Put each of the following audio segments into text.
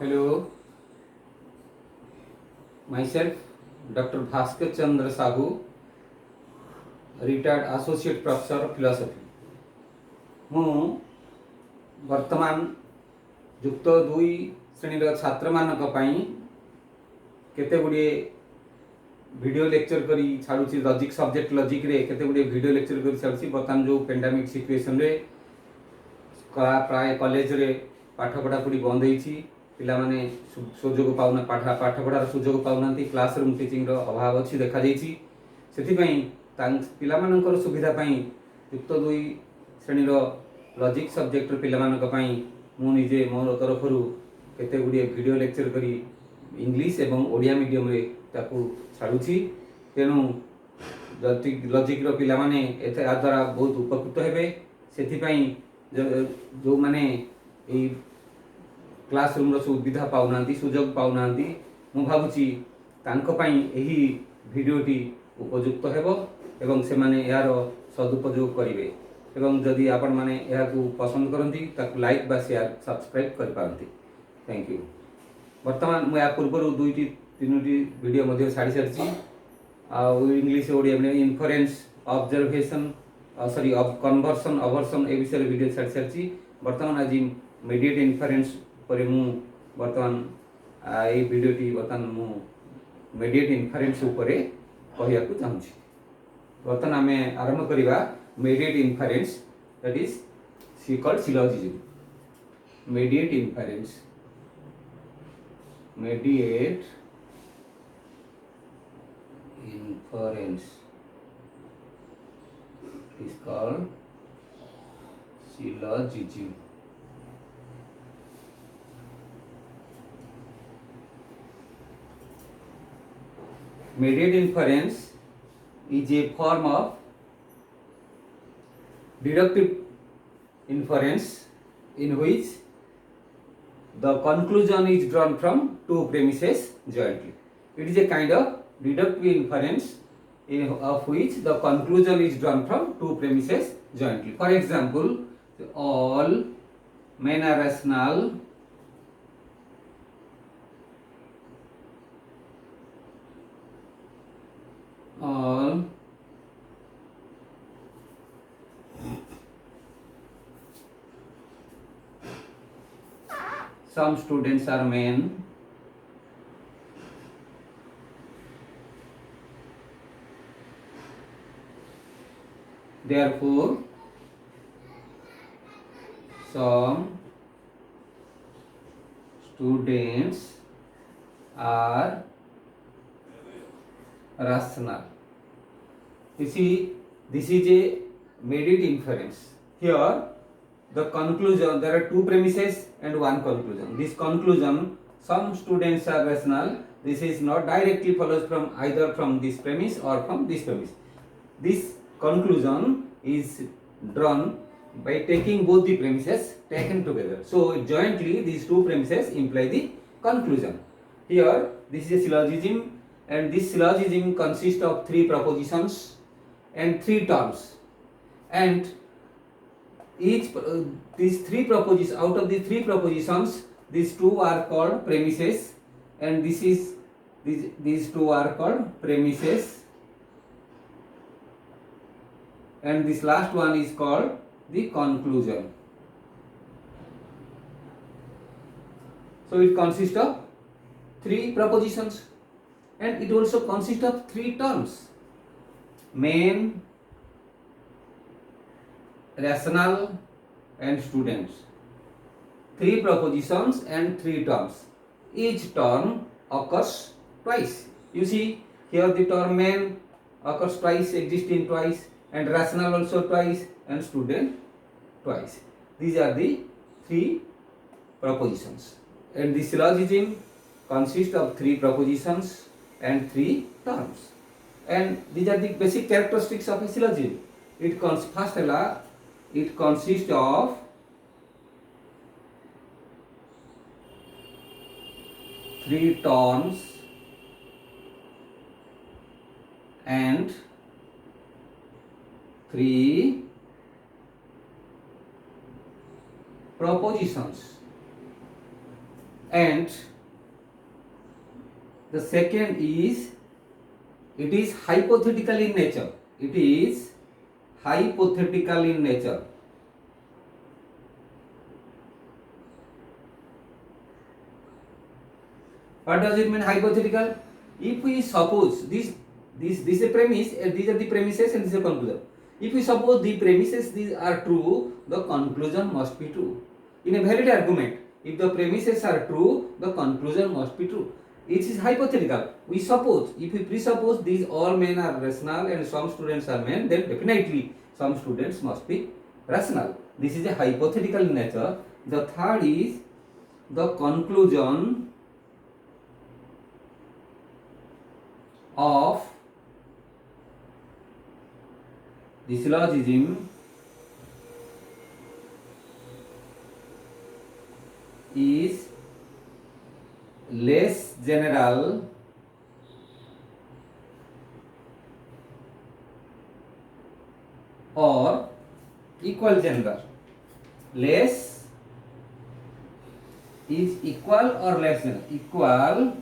Hello, myself Dr. Bhaskar Chandra Sahu, retired Associate Professor of Philosophy. ମୁଁ ବର୍ତ୍ତମାନ ଯୁକ୍ତ 2 ଶ୍ରେଣୀର ଛାତ୍ରମାନଙ୍କ ପାଇଁ କେତେ ଗୁଡ଼ିଏ ଭିଡ଼ିଓ ଲେକ୍ଚର କରି ଛାଡ଼ୁଛି। ଲଜିକ୍ ସବଜେକ୍ଟ ଲଜିକ୍ରେ କେତେ ଗୁଡ଼ିଏ ଭିଡ଼ିଓ ଲେକ୍ଚର କରି ଛାଡ଼ୁଛି। ବର୍ତ୍ତମାନ ଯେଉଁ ପେଣ୍ଡାମିକ୍ ସିଚୁଏସନ୍ରେ ପ୍ରାୟ କଲେଜରେ ପାଠ ପଢ଼ାପଢ଼ି ବନ୍ଦ ହେଇଛି। ପିଲାମାନେ ସୁଯୋଗ ପାଉନା ପାଠ ପଢ଼ାର ସୁଯୋଗ ପାଉନାହାନ୍ତି। କ୍ଲାସରୁମ୍ ଟିଚିଂର ଅଭାବ ଅଛି ଦେଖାଯାଇଛି। ସେଥିପାଇଁ ପିଲାମାନଙ୍କର ସୁବିଧା ପାଇଁ ଯୁକ୍ତ 2 ଶ୍ରେଣୀର ଲଜିକ୍ ସବଜେକ୍ଟର ପିଲାମାନଙ୍କ ପାଇଁ ମୁଁ ନିଜେ ମୋର ତରଫରୁ କେତେ ଗୁଡ଼ିଏ ଭିଡ଼ିଓ ଲେକ୍ଚର କରି ଇଂଲିଶ ଏବଂ ଓଡ଼ିଆ ମିଡ଼ିୟମରେ ତାକୁ ଛାଡ଼ୁଛି। ତେଣୁ ଲଜିକ୍ର ପିଲାମାନେ ଏହାଦ୍ୱାରା ବହୁତ ଉପକୃତ ହେବେ। ସେଥିପାଇଁ ଯେଉଁମାନେ ଏଇ କ୍ଲାସରୁମ୍ର ସୁବିଧା ପାଉନାହାନ୍ତି, ସୁଯୋଗ ପାଉନାହାନ୍ତି, ମୁଁ ଭାବୁଛି ତାଙ୍କ ପାଇଁ ଏହି ଭିଡ଼ିଓଟି ଉପଯୁକ୍ତ ହେବ ଏବଂ ସେମାନେ ଏହାର ସଦୁପଯୋଗ କରିବେ। ଏବଂ ଯଦି ଆପଣମାନେ ଏହାକୁ ପସନ୍ଦ କରନ୍ତି ତାକୁ ଲାଇକ୍ ବା ସେୟାର ସବସ୍କ୍ରାଇବ୍ କରିପାରନ୍ତି। Thank you. ବର୍ତ୍ତମାନ ମୁଁ ଏହା ପୂର୍ବରୁ 2-3ଟି ଭିଡ଼ିଓ ମଧ୍ୟ ଛାଡ଼ି ସାରିଛି। ଆଉ English Odia inference observation conversion obversion ଏ ବିଷୟରେ ଭିଡ଼ିଓ ଛାଡ଼ି ସାରିଛି। ବର୍ତ୍ତମାନ ଆଜି ମିଡ଼ିଏଟ୍ ଇନଫରେନ୍ସ ପରେ ମୁଁ ବର୍ତ୍ତମାନ ଏଇ ଭିଡ଼ିଓଟି ମୁଁ ମିଡ଼ିଏଟ୍ ଇନଫରେନ୍ସ ଉପରେ କହିବାକୁ ଚାହୁଁଛି। ବର୍ତ୍ତମାନ ଆମେ ଆରମ୍ଭ କରିବା ମିଡ଼ିଏଟ୍ inference, that is called syllogism. Mediate inference. Mediate inference is called syllogism. Mediate inference is a form of deductive inference in which the conclusion is drawn from two premises jointly. It is a kind of deductive inference of which the conclusion is drawn from two premises jointly. For example, all men are rational, all some students are men, therefore some students are rational. You see, this is a mediate inference. Here the conclusion, there are two premises and one conclusion. This conclusion, some students are rational, this is not directly follows from either from this premise or from this premise. This conclusion is drawn by taking both the premises taken together. So jointly these two premises imply the conclusion. Here this is a syllogism, and this syllogism consists of three propositions and three terms, and each these three propositions, out of the three propositions, these two are called premises, and these two are called premises, and this last one is called the conclusion. So it consists of three propositions, and it also consists of three terms: men, rational, and students. Three propositions and three terms. Each term occurs twice. You see, here the term man occurs twice, exists in twice, and rational also twice, and student twice. These are the three propositions, and the syllogism consists of three propositions and three terms. And these are the basic characteristics of a syllogism. It consists of three terms and three propositions. and the second is it is hypothetical in nature. It is hypothetical in nature. What does it mean hypothetical? If we suppose this is a premise, these are the premises and this is a conclusion. If we suppose the premises these are true, the conclusion must be true. In a valid argument, if the premises are true, the conclusion must be true. It is hypothetical. We suppose, if we presuppose these all men are rational and some students are men, then definitely some students must be rational. This is a hypothetical in nature. The third is the conclusion of the syllogism is less general or equal general. Less is equal or less general. Equal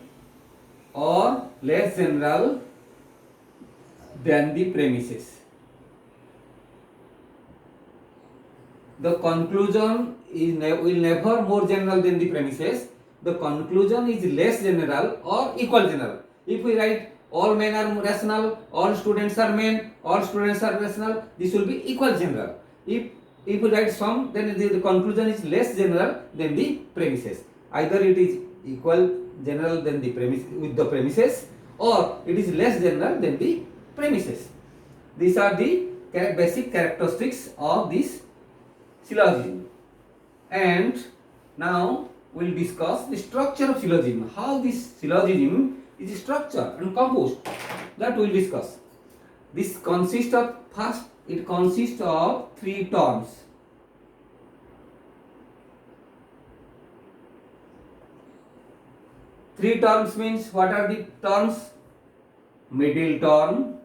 or less general than the premises. The conclusion is will never more general than the premises. The conclusion is less general or equal general. If we write all men are rational, all students are men, all students are rational, this will be equal general. If we write some, then the conclusion is less general than the premises. Either it is equal general than the premise with the premises, or it is less general than the premises. These are the basic characteristics of this syllogism. And now we will discuss the structure of syllogism, how this syllogism is structured and composed. That we will discuss. This consists of, first it consists of three terms. Three terms means, what are the terms? Middle term,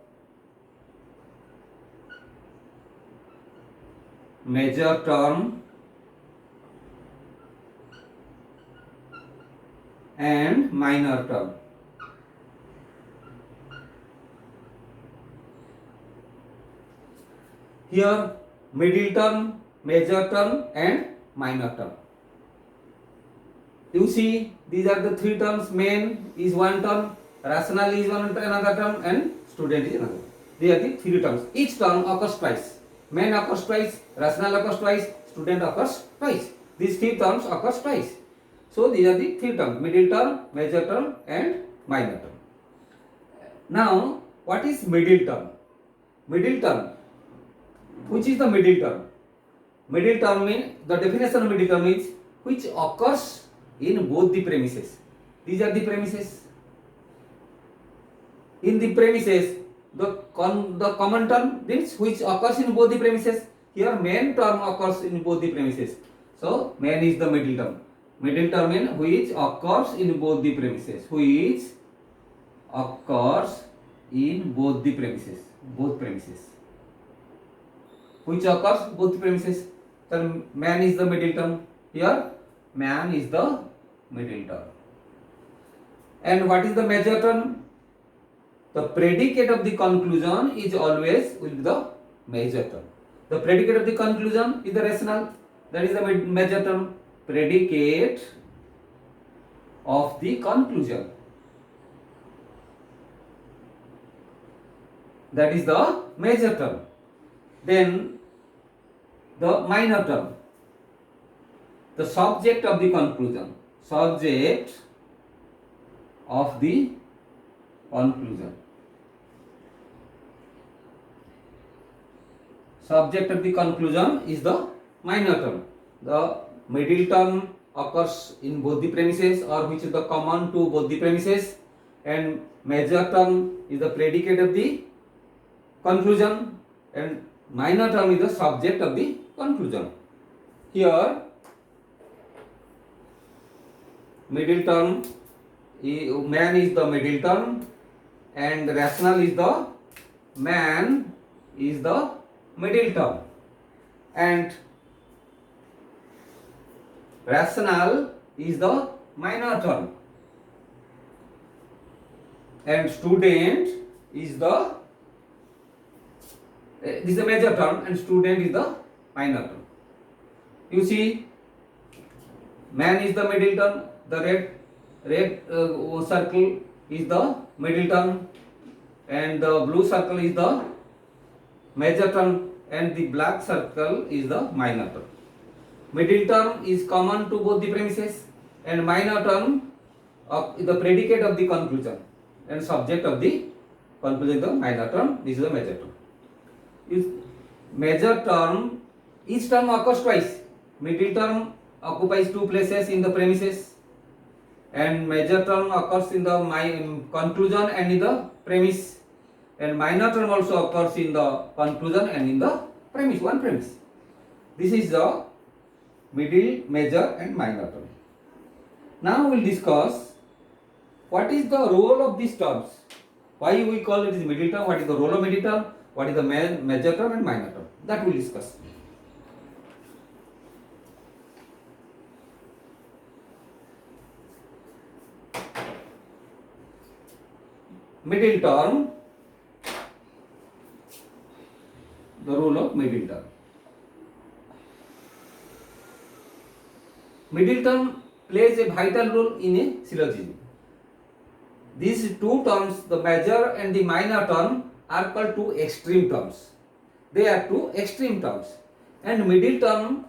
major term, and minor term. Here middle term, major term, and minor term. You see, these are the three terms. Man is one term, rational is another term, and student is another. These are the three terms. Each term occurs twice. Man occurs twice, rational occurs twice, student occurs twice. These three terms occurs twice. So these are the three terms: middle term, major term, and minor term. Now, what is middle term? Middle term. Which is the middle term? Middle term means, the definition of middle term is which occurs in both the premises. These are the premises. In the premises, the common term means which occurs in both the premises. Here main term occurs in both the premises. So main is the middle term. Middle term means which occurs in both the premises. Which occurs in both the premises. Both premises. Which occurs both the premises. So man is the middle term. Here man is the middle term. And what is the major term? The predicate of the conclusion is always will be the major term. The predicate of the conclusion is the rational. That is the major term. Predicate of the conclusion, that is the major term. Then the minor term, the subject of the conclusion. Subject of the conclusion. Subject of the conclusion is the minor term. The middle term occurs in both the premises, or which is the common to both the premises, and major term is the predicate of the conclusion, and minor term is the subject of the conclusion. Here middle term, man is the middle term, and rational is the man is the middle term, and rational is the minor term, and student is the this is the major term and student is the minor term. You see, man is the middle term, the red circle is the middle term, and the blue circle is the major term, and the black circle is the minor term. Middle term is common to both the premises, and minor term is the predicate of the conclusion and subject of the conclusion, the minor term. This is the major term. Is major term, each term occurs twice. Middle term occupies two places in the premises, and major term occurs in the conclusion and in the premise, and minor term also occurs in the conclusion and in the premise, one premise. This is the middle, major and minor term. Now we will discuss what is the role of these terms. Why we call it as middle term, what is the role of middle term, what is the major term and minor term. That we will discuss. Middle term, the role of middle term. Middle term plays a vital role in a syllogism. These two terms, the major and the minor term, are called two extreme terms. They are two extreme terms, and middle term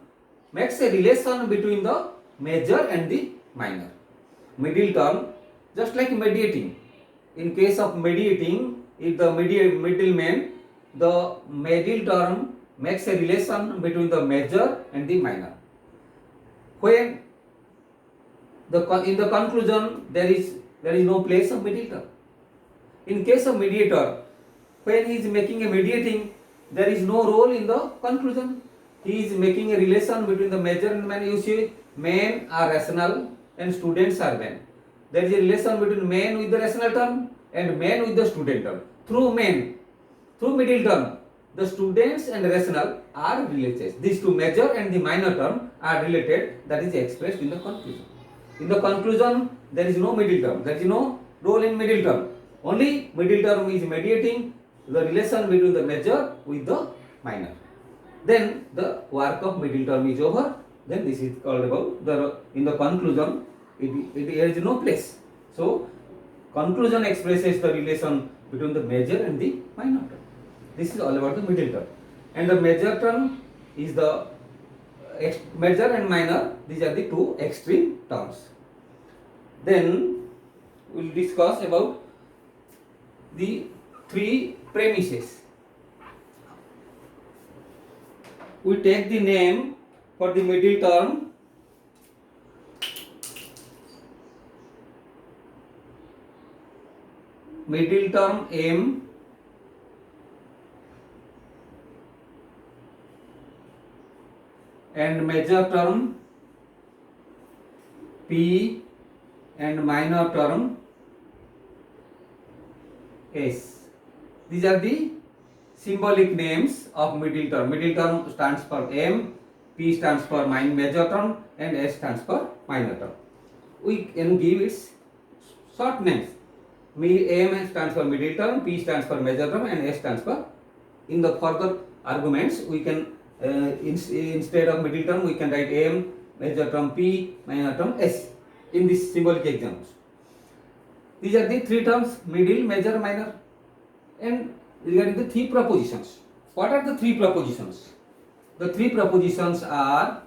makes a relation between the major and the minor. Middle term, just like mediating. In case of mediating, if the middleman, the middle term makes a relation between the major and the minor. When in the conclusion there is no place of middle term. In case of mediator, when he is making a mediating, there is no role in the conclusion. He is making a relation between the major and minor. You see, men are rational and students are men. There is a relation between men with the rational term and men with the student term. Through middle term, the students and rational are related. These two, major and the minor term, are related. That is expressed in the conclusion. In the conclusion, there is no middle term. There is no role in middle term. Only middle term is mediating the relation between the major with the minor. Then the work of middle term is over. Then this is called about in the conclusion. There is no place. So conclusion expresses the relation between the major and the minor term. This is all about the middle term. And the major term is the major and minor. These are the two extreme terms. Then we will discuss about the three premises. We take the name for the middle term. Middle term M, and major term P, and minor term S. These are the symbolic names of middle term. Middle term stands for M, P stands for major term, and S stands for minor term. We can give its short names. M stands for middle term, P stands for major term, and S stands for. In the further arguments, we can instead of middle term, we can write M, major term P, minor term S. In this symbolic examples, these are the three terms: middle, major, minor. And regarding the three propositions, what are the three propositions? The three propositions are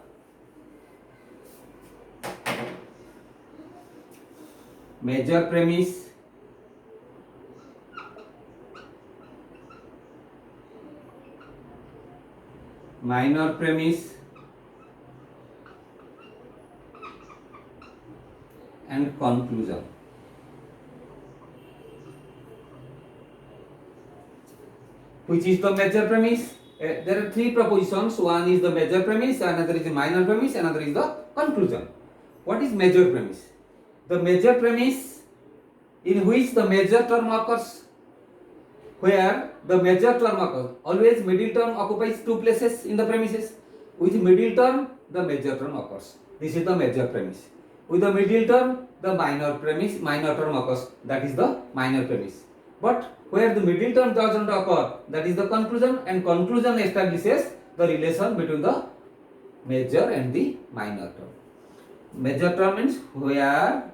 major premise, minor premise, and conclusion. Which is the major premise? There are three propositions. One is the major premise, another is the minor premise, another is the conclusion. What is major premise? The major premise in which the major term occurs, where the major term occurs. Always middle term occupies two places in the premises. With middle term, the major term occurs. This is the major premise. With the middle term, the minor term occurs. That is the minor premise. But where the middle term does not occur, that is the conclusion, and conclusion establishes the relation between the major and the minor term. Major term means where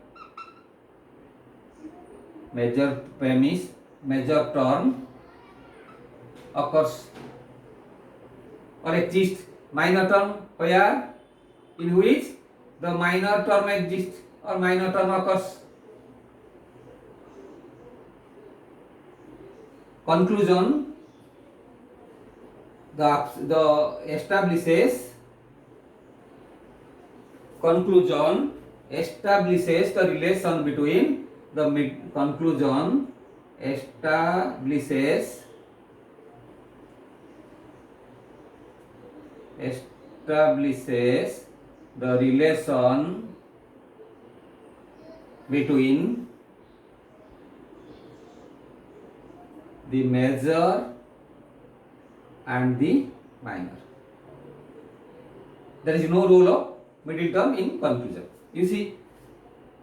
major term occurs or exists. Minor term where in which the minor term exists or minor term occurs. Conclusion the establishes the relation between the conclusion establishes the relation between the major and the minor. There is no role of middle term in conclusion. You see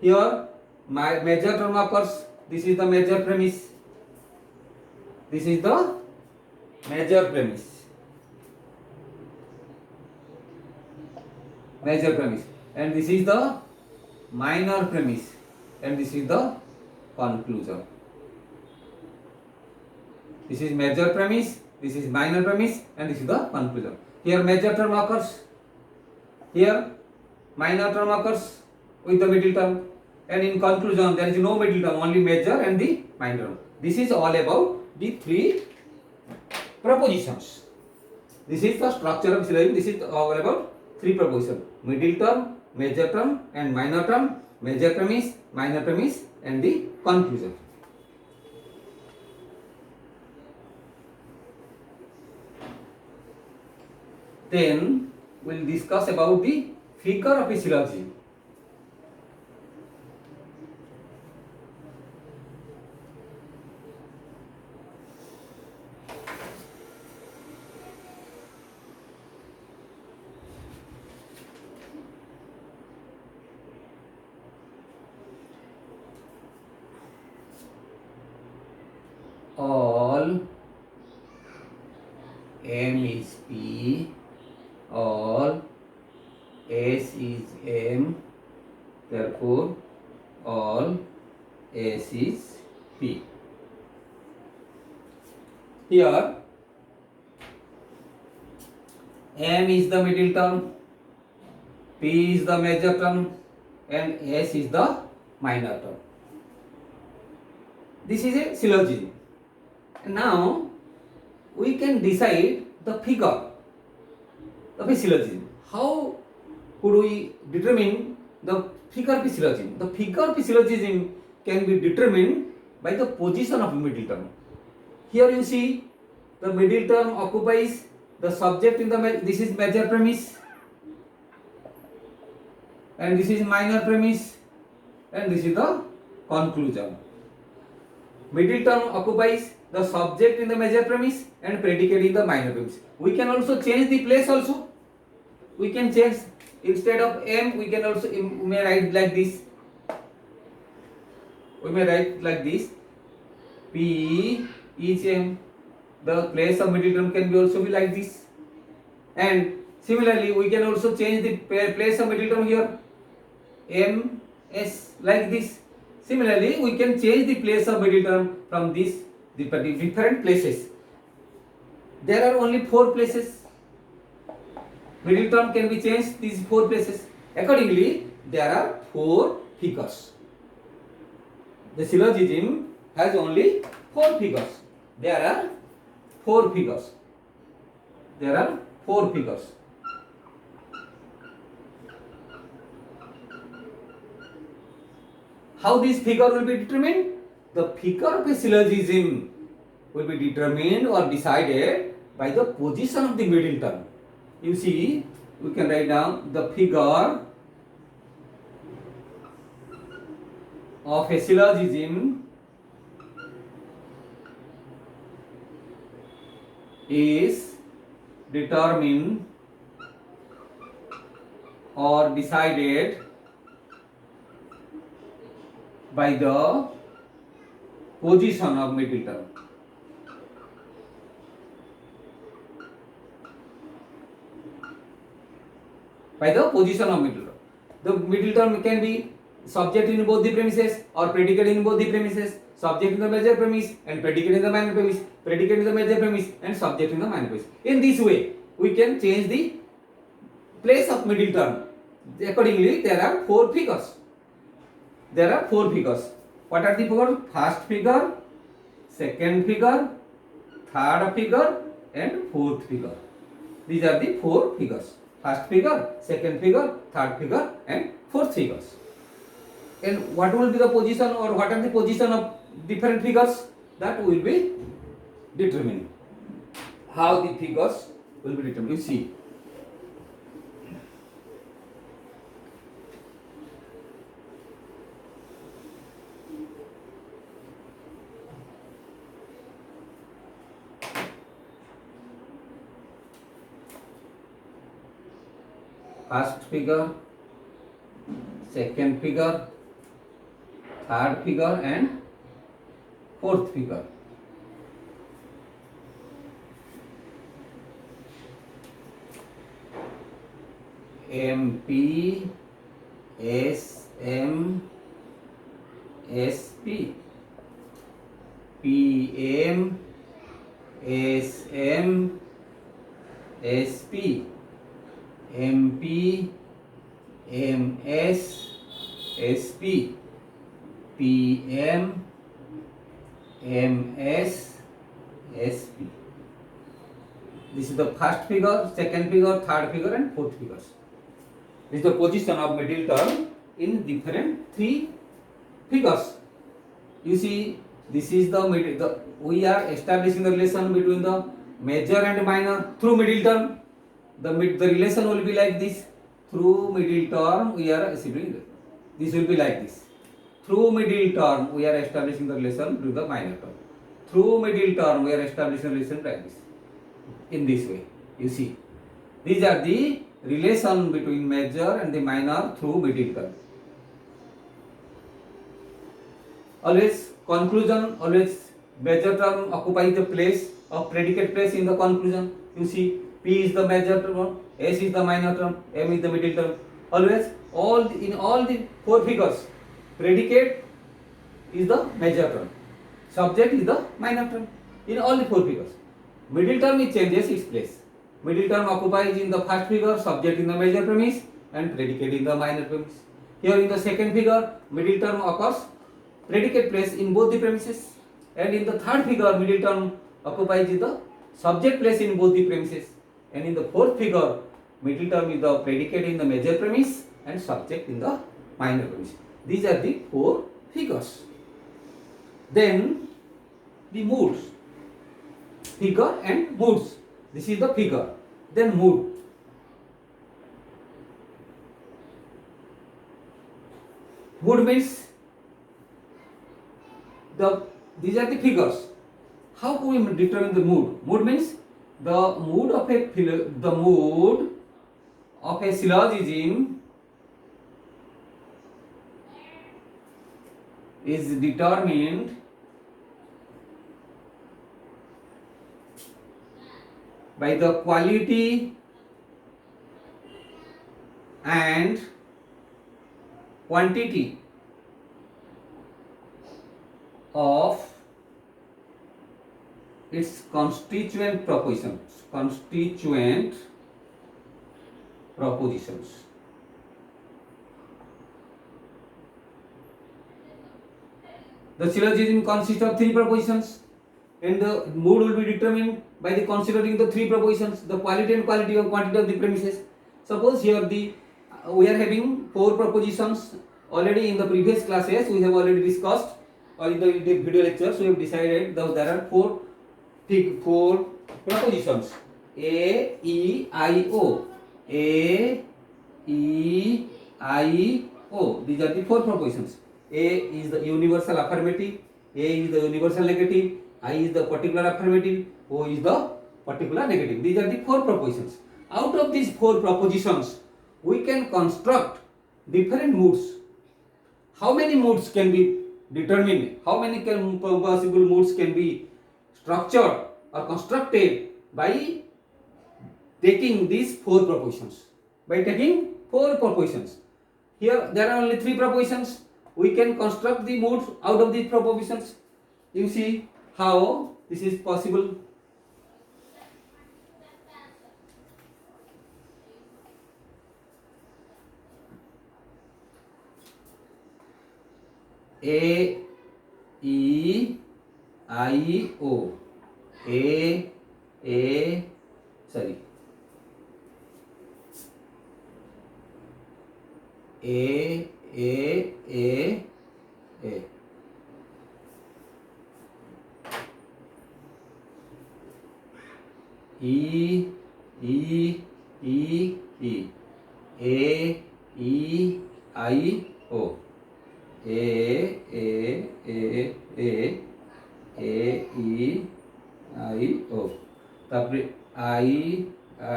here my major term occurs. This is the major premise. This is the major premise. And this is the minor premise, and this is the conclusion. This is major premise, this is minor premise, and this is the conclusion. Here major term occurs, here minor term occurs with the middle term, and in conclusion there is no middle term, only major and the minor term. This is all about the three propositions. This is the structure of syllogism. This is all about three propositions: middle term, major term, and minor term, major premise, minor premise, and the conclusion. Then we'll discuss about the figure of a syllogism. All M is P, all S is M, therefore all S is P. Here M is the middle term, P is the major term, and S is the minor term. This is a syllogism. Now we can decide the figure of a syllogism. How could we determine the figure of a syllogism? The figure of a syllogism can be determined by the position of the middle term. Here you see the middle term occupies the subject in the this is major premise, and this is minor premise, and this is the conclusion. Middle term occupies the subject in the major premise and predicate in the minor premise. We can also change the place also. We can change, instead of M, we can also may write like this. We may write like this. P is M. The place of middle term can be also be like this. And similarly, we can also change the place of middle term here. M, S, like this. Similarly, we can change the place of middle term from this different places. There are only 4 places. Middle term can be changed these 4 places. Accordingly, there are 4 figures. The syllogism has only 4 figures. There are 4 figures. There are 4 figures. How this figure will be determined? The figure of a syllogism will be determined or decided by the position of the middle term. You see, we can write down the figure of a syllogism is determined or decided by the position of middle term. By the position of middle term. The middle term can be subject in both the premises or predicate in both the premises, subject in the major premise and predicate in the minor premise, predicate in the major premise and subject in the minor premise. In this way, we can change the place of middle term. Accordingly, there are 4 figures. There are 4 figures. What are the 4? First figure, second figure, third figure and fourth figure. These are the 4 figures. First figure, second figure, third figure and fourth figures. And what will be the position or what are the position of different figures? That will be determined. How the figures will be determined. You see. First figure, second figure, third figure and fourth figure. MP, SM, SP, PM, SM, SP, MP, MS, SP, PM, MS, SP. This is the first figure, second figure, third figure and fourth figures. This is the position of middle term in different 3 figures. You see, this is the middle. We are establishing the relation between the major and minor through middle term. The relation will be like this. Through middle term, we are establishing. This will be like this. Through middle term, we are establishing the relation to the minor term. Through middle term, we are establishing the relation like this. In this way, you see. These are the relation between major and the minor through middle term. Always conclusion, always major term occupies the place of predicate place in the conclusion. You see, P is the major term, S is the minor term, M is the middle term. Always, in all the 4 figures, predicate is the major term, subject is the minor term. In all the 4 figures, middle term it changes its place. Middle term occupies in the first figure, subject in the major premise and predicate in the minor premise. Here in the second figure, middle term occurs, predicate place in both the premises, and in the third figure, middle term occupies in the subject place in both the premises, and in the fourth figure, middle term is the predicate in the major premise and subject in the minor premise. These are the 4 figures. Then the moods, figure and moods. This is the figure. Then mood. Mood means these are the figures. How can we determine the mood? Mood means the mood of a syllogism is determined by the quality and quantity of its constituent propositions. The syllogism consists of 3 propositions, and the mood will be determined by the considering the 3 propositions, the quality and quantity of the premises. Suppose here we are having 4 propositions. Already in the previous classes we have already discussed, or in the video lectures we have decided that there are 4 propositions: A, E, I, O. A, E, I, O. These are the 4 propositions. A is the universal affirmative, A is the universal negative, I is the particular affirmative, O is the particular negative. These are the 4 propositions. Out of these 4 propositions, we can construct different moods. How many moods can be determine how many possible moods can be structured or constructed by taking these four propositions. By taking four propositions. Here there are only three propositions. We can construct the moods out of these propositions. You see how this is possible. A, E, I, O. Sorry. A, E, A, E, I, O. A, E, I, O. তারপরে I, A,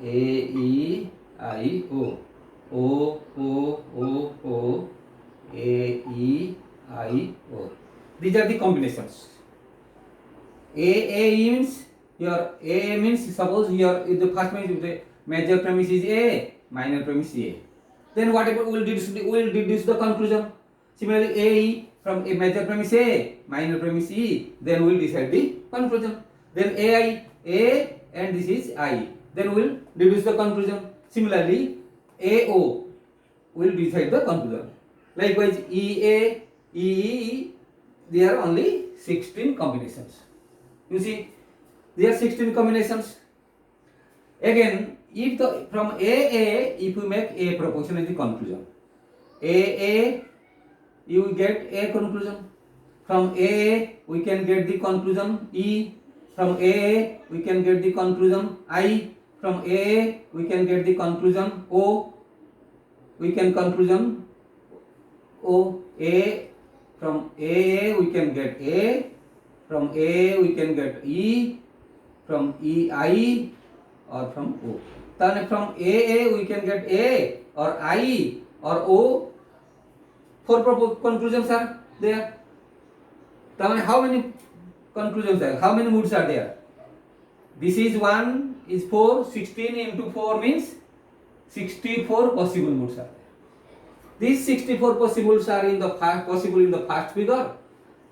E, I, O. O, A, E, I, O. These are the combinations. A means here, A means suppose here if the first means the major premise is A, minor premise A. Then whatever we will deduce the conclusion. Similarly, A from a major premise A, minor premise E, then we will decide the conclusion. Then A and this is I. Then we will deduce the conclusion. Similarly, AO will decide the conclusion. Likewise, EA, EE, there are only 16 combinations. You see, there are 16 combinations. Again, if from AA, if we make A proposition as the conclusion, AA, you will get A conclusion. From AA, we can get the conclusion E. From AA, we can get the conclusion I. From AA, we can get the conclusion O. We can conclusion O. A. From AA, we can get A. From A, we can get E. From EI or from O. Then from AA, we can get A or I or O. Four conclusions are there. Then how many conclusions are? How many moods are there? This is 1 is 4. 16 into 4 means 64 possible moods are there. These 64 possibles are possible in the first figure,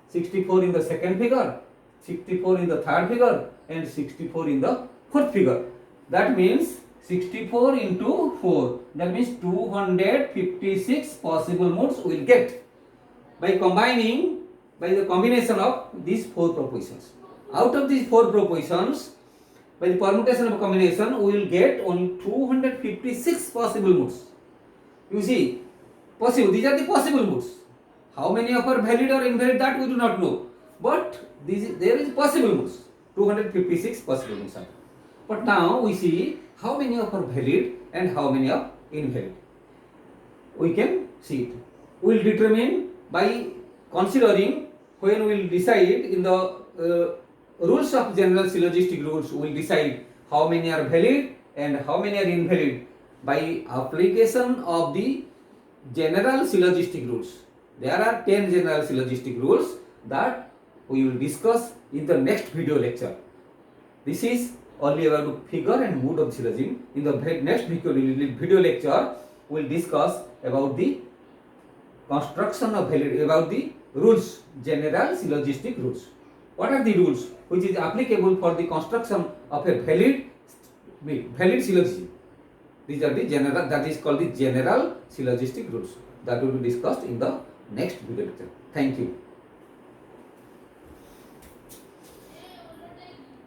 64 in the second figure, 64 in the third figure, and 64 in the fourth figure. That means 64 into 4. That means 256 possible moods we will get by the combination of these four propositions. Out of these four propositions, by the permutation of combination, we will get only 256 possible moods. You see, possible. These are the possible moods. How many of are valid or invalid, that we do not know. But there is possible moods. 256 possible moods are. But now we see how many of are valid and how many are invalid. We can see it. We will determine by considering when we will decide in the rules of general syllogistic rules, we will decide how many are valid and how many are invalid by application of the general syllogistic rules. There are 10 general syllogistic rules that we will discuss in the next video lecture. This is only about figure and mood of syllogism. In the next video lecture, we will discuss about the construction of valid, about the rules, general syllogistic rules. What are the rules which is applicable for the construction of a valid syllogism? These are the general, that is called the general syllogistic rules, that will be discussed in the next video lecture. Thank you.